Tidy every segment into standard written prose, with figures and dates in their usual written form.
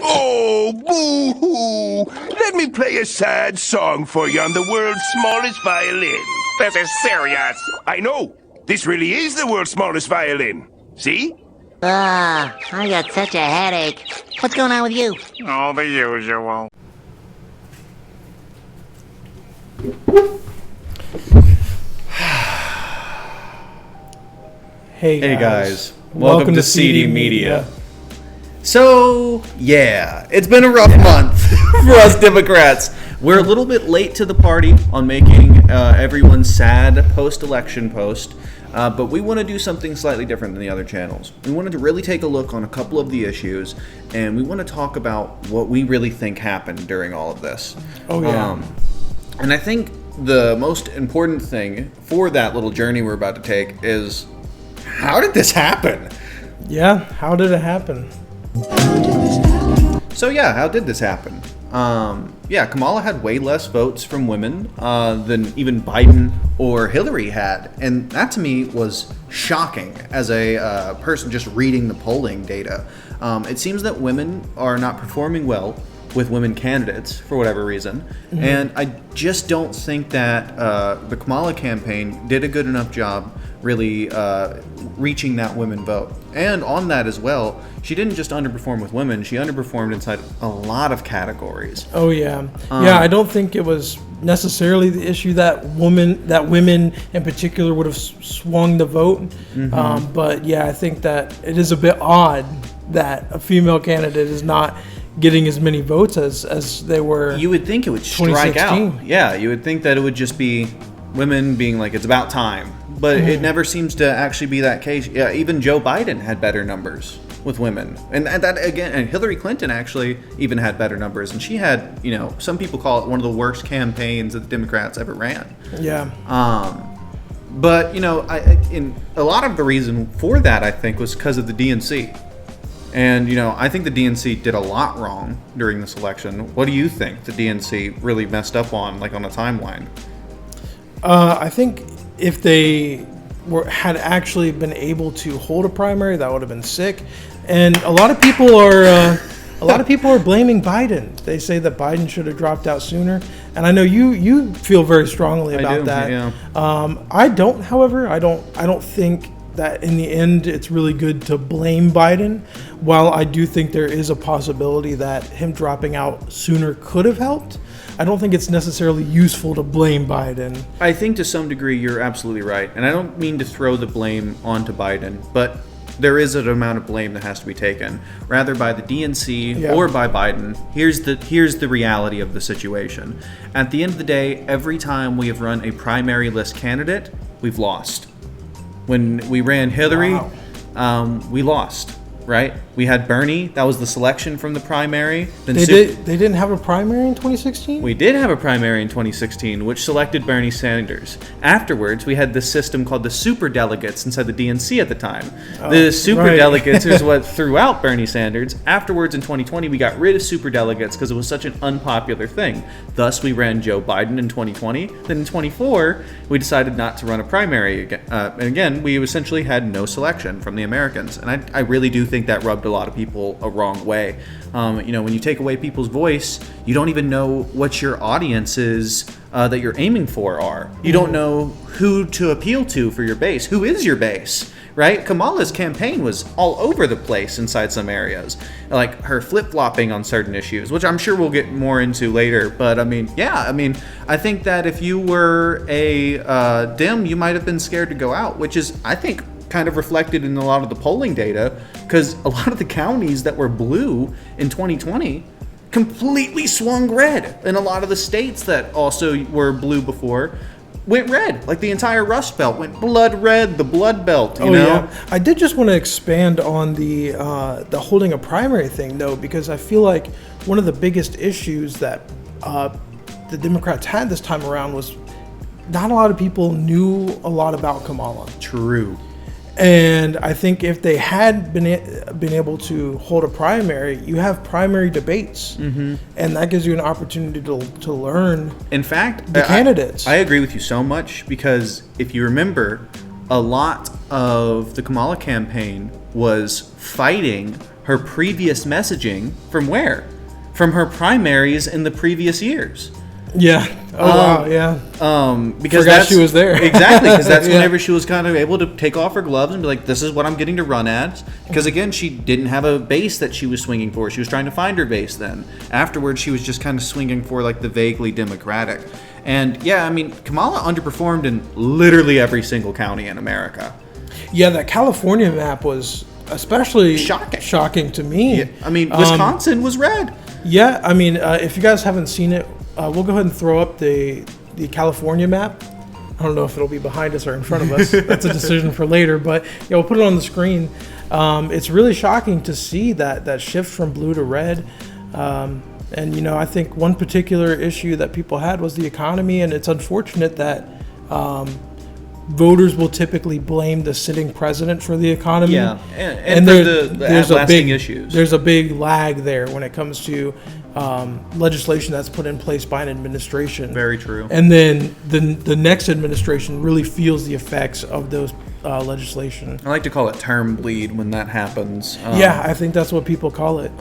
Oh, boo-hoo! Let me play a sad song for you on the world's smallest violin. This is serious. I know. This really is the world's smallest violin. See? I got such a headache. What's going on with you? Oh, the usual. Hey guys. Welcome to CD Media. So, yeah, it's been a rough month for us Democrats. We're a little bit late to the party on making everyone's sad post-election post, but we want to do something slightly different than the other channels. We wanted to really take a look on a couple of the issues, and we want to talk about what we really think happened during all of this. Oh, yeah. And I think the most important thing for that little journey we're about to take is, how did this happen? Yeah, how did it happen? So yeah, how did this happen? Kamala had way less votes from women than even Biden or Hillary had. And that to me was shocking as a person just reading the polling data. It seems that women are not performing well with women candidates for whatever reason. Mm-hmm. And I just don't think that the Kamala campaign did a good enough job really reaching that women vote. And on that as well, she didn't just underperform with women, she underperformed inside a lot of categories. Oh yeah. I don't think it was necessarily the issue that women in particular would have swung the vote. Mm-hmm. But yeah, I think that it is a bit odd that a female candidate is not getting as many votes as they were. You would think it would strike out. Yeah, you would think that it would just be women being like, it's about time. But it never seems to actually be that case. Yeah, even Joe Biden had better numbers with women. And that again, and Hillary Clinton actually even had better numbers. And she had, some people call it one of the worst campaigns that the Democrats ever ran. Yeah. But, in a lot of the reason for that, I think, was because of the DNC. And, I think the DNC did a lot wrong during this election. What do you think the DNC really messed up on, like on a timeline? I think if they had actually been able to hold a primary, that would have been sick. And a lot of people are blaming Biden. They say that Biden should have dropped out sooner. And I know you feel very strongly about that. Yeah. I don't, however, I don't think that in the end it's really good to blame Biden. While I do think there is a possibility that him dropping out sooner could have helped, I don't think it's necessarily useful to blame Biden. I think to some degree you're absolutely right. And I don't mean to throw the blame onto Biden, but there is an amount of blame that has to be taken, rather by the DNC or by Biden. Here's the reality of the situation. At the end of the day, every time we have run a primary list candidate, we've lost. When we ran Hillary, we lost. Right? We had Bernie. That was the selection from the primary. Then they didn't have a primary in 2016? We did have a primary in 2016, which selected Bernie Sanders. Afterwards, we had this system called the superdelegates inside the DNC at the time. The superdelegates is what threw out Bernie Sanders. Afterwards, in 2020, we got rid of superdelegates because it was such an unpopular thing. Thus, we ran Joe Biden in 2020. Then in 24, we decided not to run a primary again. And again, we essentially had no selection from the Americans. And I really do think that rubbed a lot of people a wrong way. When you take away people's voice, you don't even know what your audiences that you're aiming for are. You don't know who to appeal to for your base. Who is your base, right? Kamala's campaign was all over the place inside some areas, like her flip-flopping on certain issues, which I'm sure we'll get more into later. But I think that if you were a Dem, you might have been scared to go out, which is, I think, kind of reflected in a lot of the polling data, because a lot of the counties that were blue in 2020 completely swung red, and a lot of the states that also were blue before went red. Like the entire Rust Belt went blood red, the blood belt, you know? Yeah. I did just want to expand on the holding a primary thing, though, because I feel like one of the biggest issues that the Democrats had this time around was not a lot of people knew a lot about Kamala. True. And I think if they had been able to hold a primary, you have primary debates, and that gives you an opportunity to learn. In fact, the candidates. I agree with you so much, because if you remember, a lot of the Kamala campaign was fighting her previous messaging from where? From her primaries in the previous years. Yeah. Oh, wow. Yeah. Because Forgot she was there. Exactly, because that's Yeah. whenever she was kind of able to take off her gloves and be like, this is what I'm getting to run at. Because again, she didn't have a base that she was swinging for. She was trying to find her base then. Afterwards, she was just kind of swinging for like the vaguely Democratic. And yeah, I mean, Kamala underperformed in literally every single county in America. Yeah, that California map was especially shocking to me. Yeah, I mean, Wisconsin was red. Yeah, I mean, if you guys haven't seen it, we'll go ahead and throw up the California map. I don't know if it'll be behind us or in front of us. That's a decision for later. But yeah, we'll put it on the screen. It's really shocking to see that shift from blue to red. And, you know, I think one particular issue that people had was the economy. And it's unfortunate that voters will typically blame the sitting president for the economy. Yeah, and for the lasting issues. There's a big lag there when it comes to legislation that's put in place by an administration. Very true. And then the next administration really feels the effects of those legislation. I like to call it term bleed when that happens. Yeah, I think that's what people call it.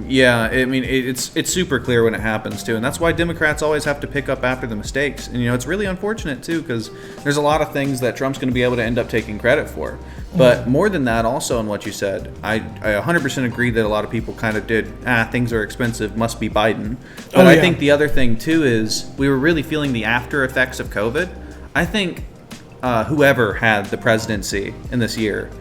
Yeah, I mean, it's super clear when it happens too, and that's why Democrats always have to pick up after the mistakes. And you know, it's really unfortunate too, because there's a lot of things that Trump's going to be able to end up taking credit for. But more than that, also in what you said, I 100% agree that a lot of people kind of did, things are expensive, must be Biden. But I think the other thing too is we were really feeling the after effects of COVID. I think whoever had the presidency in this year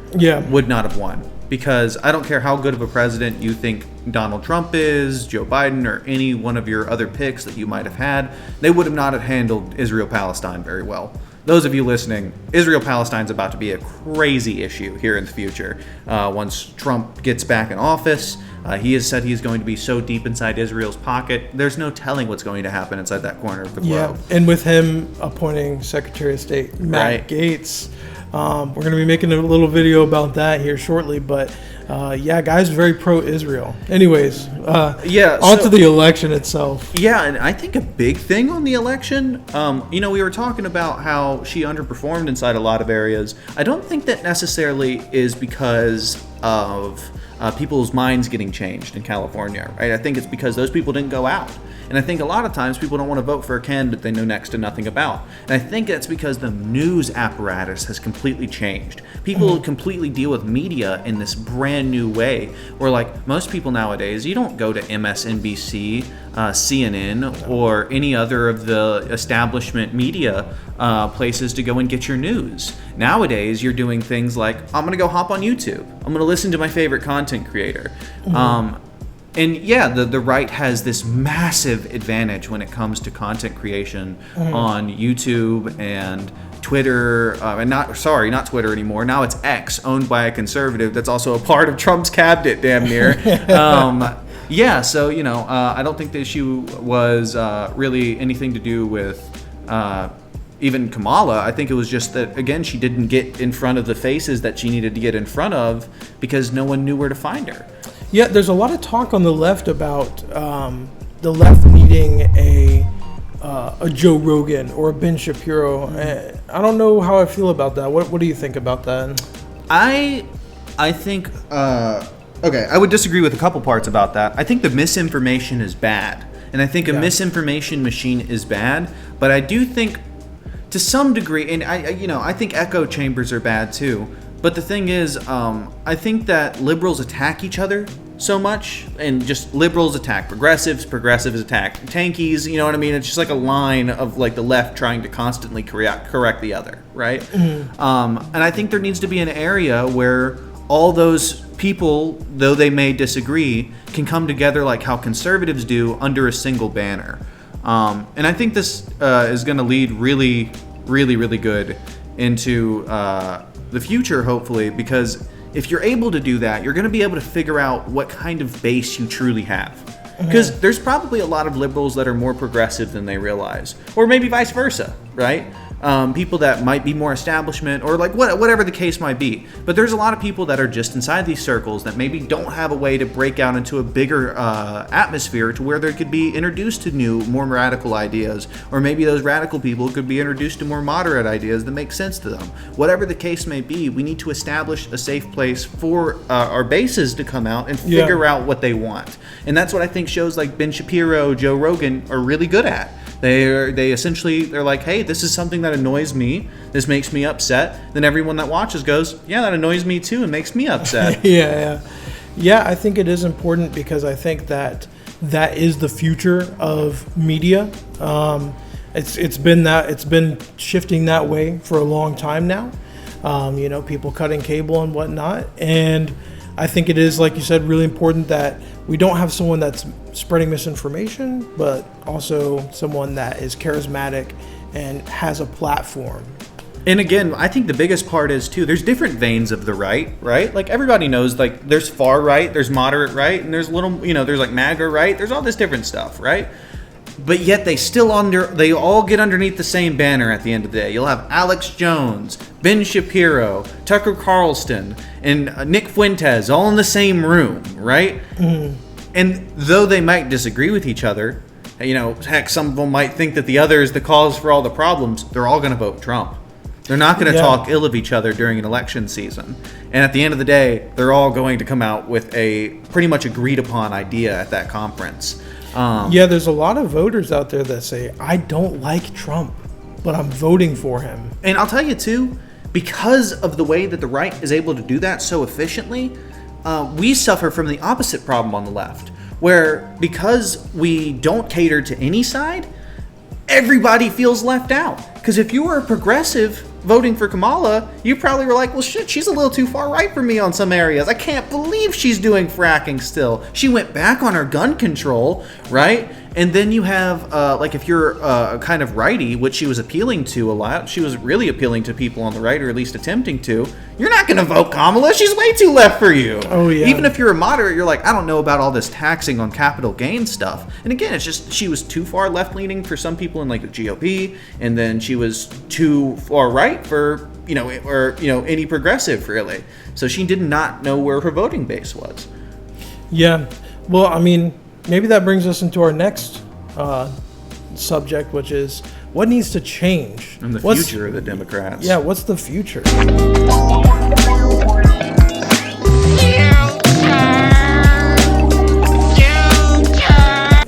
would not have won. Because I don't care how good of a president you think Donald Trump is, Joe Biden, or any one of your other picks that you might have had, they would have not have handled Israel-Palestine very well. Those of you listening, Israel-Palestine's about to be a crazy issue here in the future. Once Trump gets back in office, he has said he's going to be so deep inside Israel's pocket, there's no telling what's going to happen inside that corner of the globe. Yeah, and with him appointing Secretary of State Matt Gaetz, we're going to be making a little video about that here shortly, but yeah, guys, very pro-Israel. Anyways, on to the election itself. Yeah, and I think a big thing on the election, you know, we were talking about how she underperformed inside a lot of areas. I don't think that necessarily is because of people's minds getting changed in California, right? I think it's because those people didn't go out. And I think a lot of times people don't want to vote for a candidate they know next to nothing about. And I think that's because the news apparatus has completely changed. People completely deal with media in this brand new way, where like most people nowadays, you don't go to MSNBC, CNN, or any other of the establishment media places to go and get your news. Nowadays, you're doing things like, I'm going to go hop on YouTube. I'm going to listen to my favorite content creator. And yeah, the right has this massive advantage when it comes to content creation on YouTube and Twitter, and not Twitter anymore. Now it's X, owned by a conservative that's also a part of Trump's cabinet, damn near. Yeah, so you know, I don't think the issue was really anything to do with even Kamala. I think it was just that, again, she didn't get in front of the faces that she needed to get in front of because no one knew where to find her. Yeah, there's a lot of talk on the left about the left needing a Joe Rogan or a Ben Shapiro. I don't know how I feel about that. What do you think about that? I think okay, I would disagree with a couple parts about that. I think the misinformation is bad, and I think a misinformation machine is bad. But I do think, to some degree, and I think echo chambers are bad too. But the thing is, I think that liberals attack each other so much, and just liberals attack progressives attack tankies, you know what I mean? It's just like a line of like the left trying to constantly correct the other, right? And I think there needs to be an area where all those people, though they may disagree, can come together like how conservatives do under a single banner. And I think this is going to lead really, really, really good into the future, hopefully, because if you're able to do that, you're going to be able to figure out what kind of base you truly have. Because there's probably a lot of liberals that are more progressive than they realize, or maybe vice versa, right? people that might be more establishment or like whatever the case might be. But there's a lot of people that are just inside these circles that maybe don't have a way to break out into a bigger atmosphere to where they could be introduced to new, more radical ideas, or maybe those radical people could be introduced to more moderate ideas that make sense to them. Whatever the case may be, we need to establish a safe place for our bases to come out and figure out what they want. And that's what I think shows like Ben Shapiro, Joe Rogan are really good at. They're like, hey, this is something that annoys me. This makes me upset. Then everyone that watches goes, yeah, that annoys me too and makes me upset. Yeah, I think it is important because I think that is the future of media. It's been shifting that way for a long time now. People cutting cable and whatnot. And I think it is, like you said, really important that we don't have someone that's spreading misinformation, but also someone that is charismatic and has a platform. And again, I think the biggest part is too, there's different veins of the right? Like everybody knows, like there's far right, there's moderate right, and there's there's like MAGA right, there's all this different stuff, right? But yet they all get underneath the same banner at the end of the day. You'll have Alex Jones, Ben Shapiro, Tucker Carlson, and Nick Fuentes all in the same room, right? Mm. And though they might disagree with each other, heck, some of them might think that the other is the cause for all the problems, they're all going to vote Trump. They're not going to talk ill of each other during an election season. And at the end of the day, they're all going to come out with a pretty much agreed upon idea at that conference. There's a lot of voters out there that say, I don't like Trump, but I'm voting for him. And I'll tell you too, because of the way that the right is able to do that so efficiently, we suffer from the opposite problem on the left, where because we don't cater to any side, everybody feels left out. Because if you were a progressive voting for Kamala, you probably were like, well, shit, she's a little too far right for me on some areas. I can't believe she's doing fracking still. She went back on her gun control, right? And then you have, if you're kind of righty, which she was appealing to a lot, she was really appealing to people on the right, or at least attempting to, you're not going to vote Kamala. She's way too left for you. Oh, yeah. Even if you're a moderate, you're like, I don't know about all this taxing on capital gain stuff. And again, it's just she was too far left-leaning for some people in like the GOP, and then she was too far right for, any progressive, really. So she did not know where her voting base was. Yeah. Well, I mean, maybe that brings us into our next subject, which is what needs to change. And the future of the Democrats. Yeah, what's the future?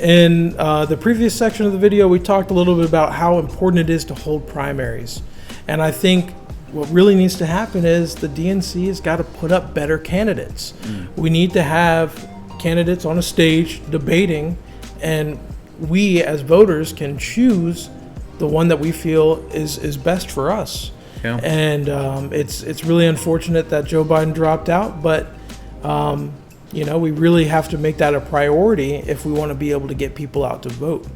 In the previous section of the video, we talked a little bit about how important it is to hold primaries. And I think what really needs to happen is the DNC has got to put up better candidates. We need to have candidates on a stage debating, and we as voters can choose the one that we feel is best for us. Yeah. And it's really unfortunate that Joe Biden dropped out, but we really have to make that a priority if we want to be able to get people out to vote.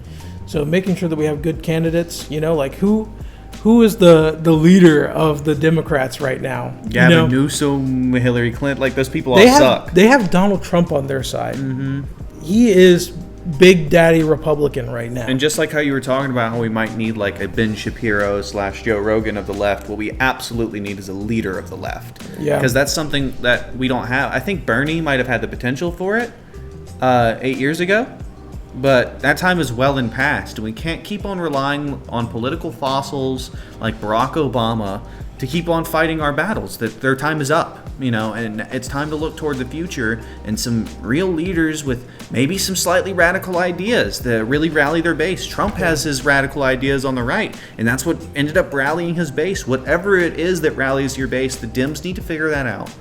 So making sure that we have good candidates, like who is the leader of the Democrats right now? Gavin Newsom, Hillary Clinton, like those people suck. They have Donald Trump on their side. Mm-hmm. He is Big Daddy Republican right now. And just like how you were talking about how we might need like a Ben Shapiro / Joe Rogan of the left, what we absolutely need is a leader of the left. Yeah. Because that's something that we don't have. I think Bernie might have had the potential for it 8 years ago. But that time is well in past, and we can't keep on relying on political fossils like Barack Obama to keep on fighting our battles. That their time is up, and it's time to look toward the future and some real leaders with maybe some slightly radical ideas that really rally their base. Trump has his radical ideas on the right, and that's what ended up rallying his base. Whatever it is that rallies your base, the Dems need to figure that out.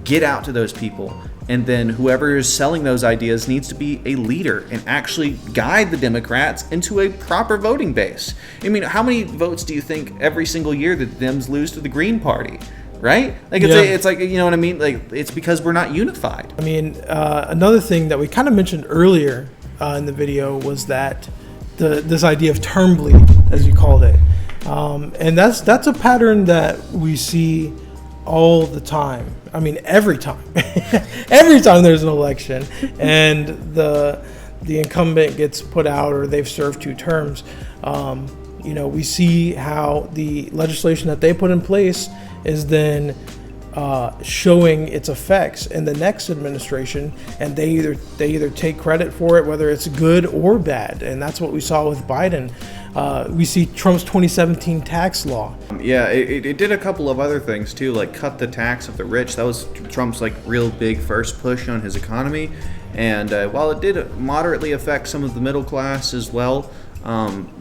Get out to those people. And then whoever is selling those ideas needs to be a leader and actually guide the Democrats into a proper voting base. I mean, how many votes do you think every single year that the Dems lose to the Green Party? Right? Like it's like, you know what I mean? Like it's because we're not unified. I mean, another thing that we kind of mentioned earlier in the video was that this idea of term bleed, as you called it. And that's a pattern that we see all the time. I mean, every time. Every time there's an election and the incumbent gets put out or they've served 2 terms, We see how the legislation that they put in place is then showing its effects in the next administration, and they either take credit for it, whether it's good or bad, and that's what we saw with Biden. We see Trump's 2017 tax law. Yeah, it did a couple of other things too, like cut the tax of the rich. That was Trump's real big first push on his economy, and while it did moderately affect some of the middle class as well,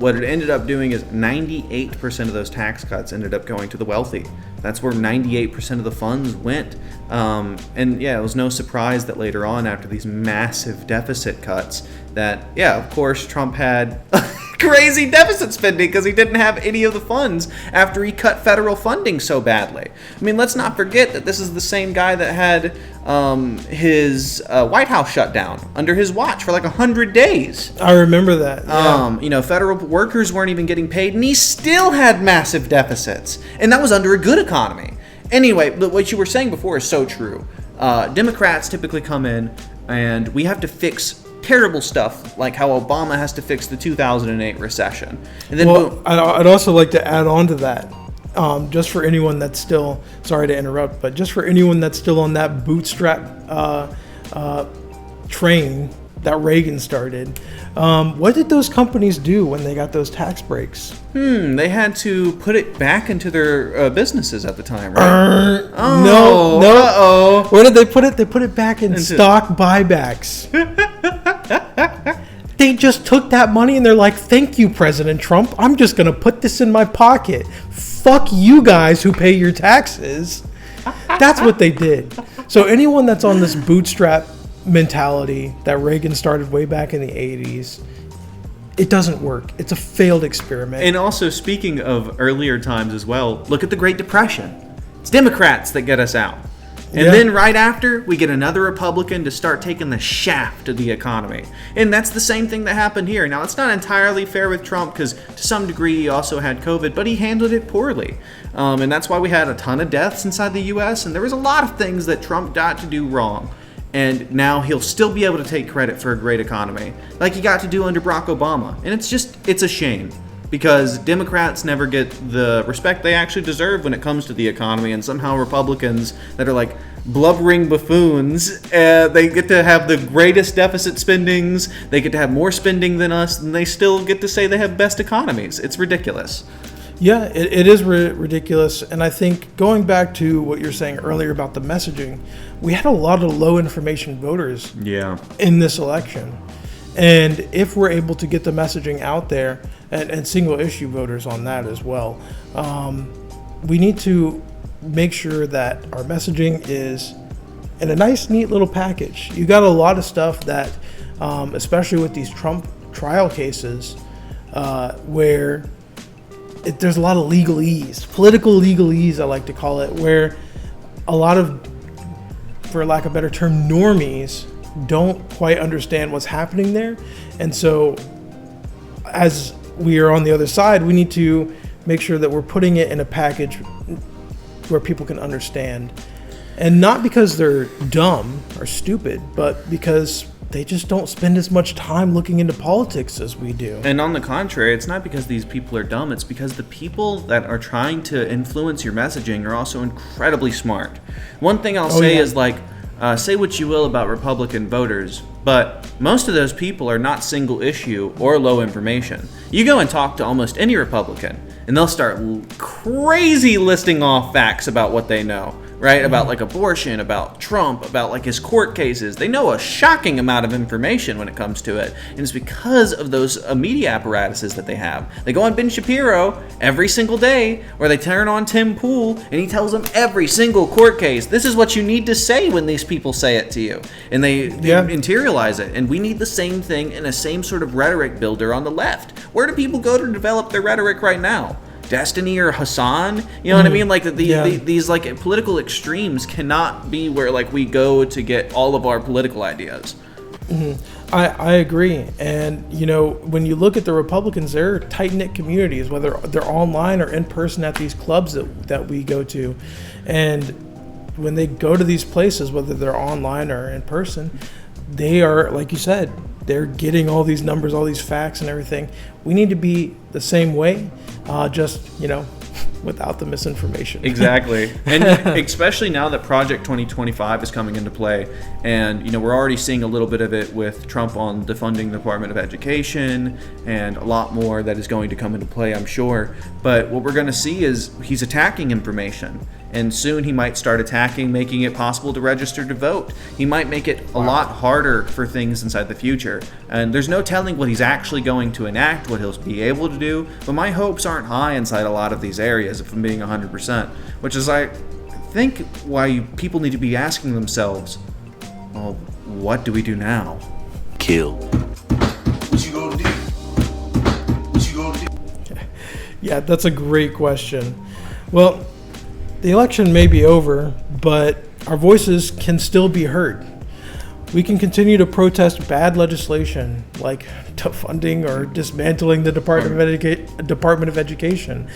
what it ended up doing is 98% of those tax cuts ended up going to the wealthy. That's where 98% of the funds went. And yeah, it was no surprise that later on, after these massive deficit cuts, that, yeah, of course, Trump had crazy deficit spending because he didn't have any of the funds after he cut federal funding so badly. I mean, let's not forget that this is the same guy that had his White House shut down under his watch for 100 days. I remember that. Yeah. Federal workers weren't even getting paid, and he still had massive deficits. And that was under a good economy. Anyway, what you were saying before is so true. Democrats typically come in, and we have to fix terrible stuff, like how Obama has to fix the 2008 recession. And then, I'd also like to add on to that. Just for anyone that's still, sorry to interrupt, but just for anyone that's still on that bootstrap train that Reagan started, what did those companies do when they got those tax breaks? They had to put it back into their businesses at the time, right? No. Uh-oh. Where did they put it? They put it back into stock buybacks. They just took that money and they're like, thank you, President Trump. I'm just going to put this in my pocket. Fuck you guys who pay your taxes. That's what they did. So anyone that's on this bootstrap mentality that Reagan started way back in the 80s, it doesn't work. It's a failed experiment. And also, speaking of earlier times as well, look at the Great Depression. It's Democrats that get us out. And then right after, we get another Republican to start taking the shaft of the economy. And that's the same thing that happened here. Now, it's not entirely fair with Trump because to some degree he also had COVID, but he handled it poorly. And that's why we had a ton of deaths inside the U.S. And there was a lot of things that Trump got to do wrong. And now he'll still be able to take credit for a great economy, like he got to do under Barack Obama. And it's a shame. Because Democrats never get the respect they actually deserve when it comes to the economy, and somehow Republicans that are like blubbering buffoons, they get to have the greatest deficit spendings, they get to have more spending than us, and they still get to say they have best economies. It's ridiculous. Yeah, it is ridiculous, and I think going back to what you're saying earlier about the messaging, we had a lot of low information voters in this election. And if we're able to get the messaging out there, and single issue voters on that as well, we need to make sure that our messaging is in a nice, neat little package. You got a lot of stuff that, especially with these Trump trial cases, where there's a lot of legalese, political legalese, I like to call it, where a lot of, for lack of a better term, normies don't quite understand what's happening there. And so as we are on the other side, we need to make sure that we're putting it in a package where people can understand. And not because they're dumb or stupid, but because they just don't spend as much time looking into politics as we do. And on the contrary, it's not because these people are dumb, it's because the people that are trying to influence your messaging are also incredibly smart. One thing I'll say is say what you will about Republican voters, but most of those people are not single issue or low information. You go and talk to almost any Republican, and they'll start crazy listing off facts about what they know, right? About abortion, about Trump, about his court cases. They know a shocking amount of information when it comes to it, and it's because of those media apparatuses that they have. They go on Ben Shapiro every single day, or they turn on Tim Pool, and he tells them every single court case, this is what you need to say when these people say it to you, and they interiorize it. And we need the same thing in the same sort of rhetoric builder on the left. Where do people go to develop their rhetoric right now? Destiny or Hassan, you know what I mean? These political extremes cannot be where we go to get all of our political ideas. I agree. And when you look at the Republicans, they're tight-knit communities, whether they're online or in person at these clubs that we go to. And when they go to these places, whether they're online or in person, they are, like you said, they're getting all these numbers, all these facts and everything. We need to be the same way, just, without the misinformation. Exactly. And especially now that Project 2025 is coming into play, and we're already seeing a little bit of it with Trump on defunding the Department of Education, and a lot more that is going to come into play, I'm sure. But what we're going to see is he's attacking information, and soon he might start attacking making it possible to register to vote. He might make it a lot harder for things inside the future, and there's no telling what he's actually going to enact, what he'll be able to do. But my hopes aren't high inside a lot of these areas, if I'm being 100%, which is, I think, why people need to be asking themselves, well, what do we do now? Kill. What you gonna do? What you gonna do? Yeah, that's a great question. Well, the election may be over, but our voices can still be heard. We can continue to protest bad legislation like defunding or dismantling the Department of Education.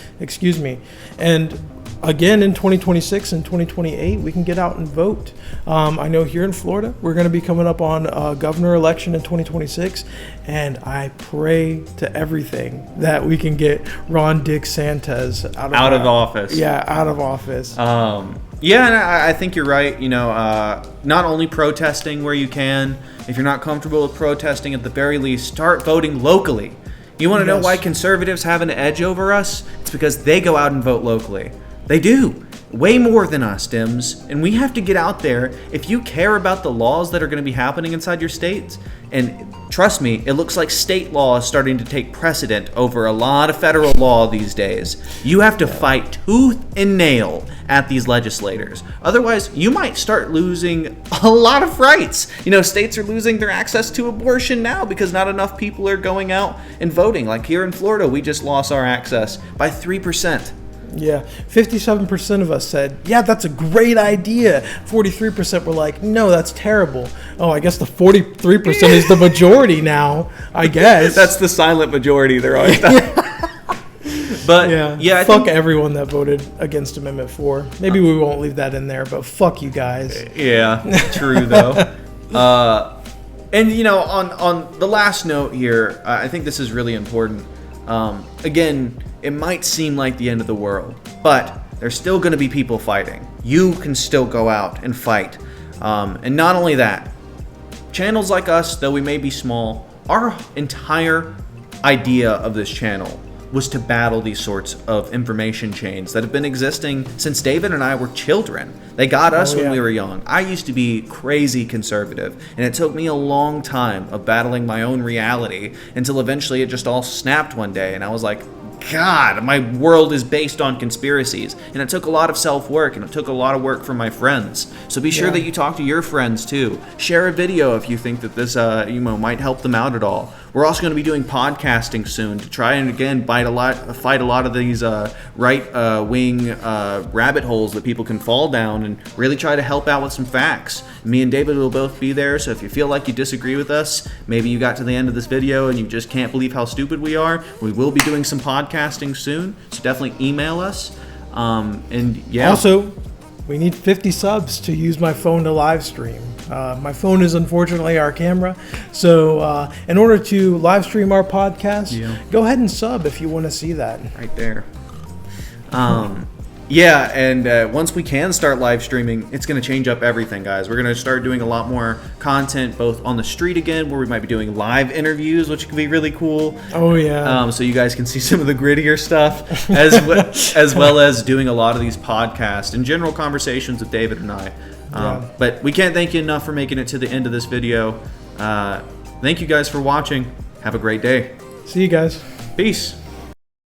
And again, in 2026 and 2028, we can get out and vote. I know here in Florida, we're going to be coming up on a governor election in 2026, and I pray to everything that we can get Ron DeSantis out of office. Yeah, out of office. Yeah, and I think you're right. Not only protesting where you can, if you're not comfortable with protesting, at the very least, start voting locally. You want to know why conservatives have an edge over us? It's because they go out and vote locally. They do. Way more than us, Dems. And we have to get out there. If you care about the laws that are going to be happening inside your states, and trust me, it looks like state law is starting to take precedent over a lot of federal law these days. You have to fight tooth and nail at these legislators. Otherwise, you might start losing a lot of rights. States are losing their access to abortion now because not enough people are going out and voting. Like here in Florida, we just lost our access by 3%. Yeah, 57% of us said, yeah, that's a great idea. 43% were like, no, that's terrible. Oh, I guess the 43% is the majority now, I guess. That's the silent majority. They're always But I fuck everyone that voted against Amendment 4. Maybe we won't leave that in there, but fuck you guys. Yeah, true though. And on the last note here, I think this is really important. Again, it might seem like the end of the world, but there's still going to be people fighting. You can still go out and fight. And not only that, channels like us, though we may be small, our entire idea of this channel was to battle these sorts of information chains that have been existing since David and I were children. They got us when we were young. I used to be crazy conservative, and it took me a long time of battling my own reality until eventually it just all snapped one day, and I was like, God, my world is based on conspiracies. And it took a lot of self-work, and it took a lot of work from my friends. So be sure that you talk to your friends too. Share a video if you think that this might help them out at all. We're also going to be doing podcasting soon to try and again fight a lot of these right-wing rabbit holes that people can fall down, and really try to help out with some facts. Me and David will both be there, so if you feel like you disagree with us, maybe you got to the end of this video and you just can't believe how stupid we are, we will be doing some podcasting soon, so definitely email us. Also, we need 50 subs to use my phone to live stream. My phone is unfortunately our camera, so in order to live stream our podcast, go ahead and sub if you want to see that. Right there. And once we can start live streaming, it's going to change up everything, guys. We're going to start doing a lot more content both on the street again, where we might be doing live interviews, which can be really cool. Oh, yeah. So you guys can see some of the grittier stuff, as well as doing a lot of these podcasts and general conversations with David and I. But we can't thank you enough for making it to the end of this video. Thank you guys for watching. Have a great day. See you guys. Peace.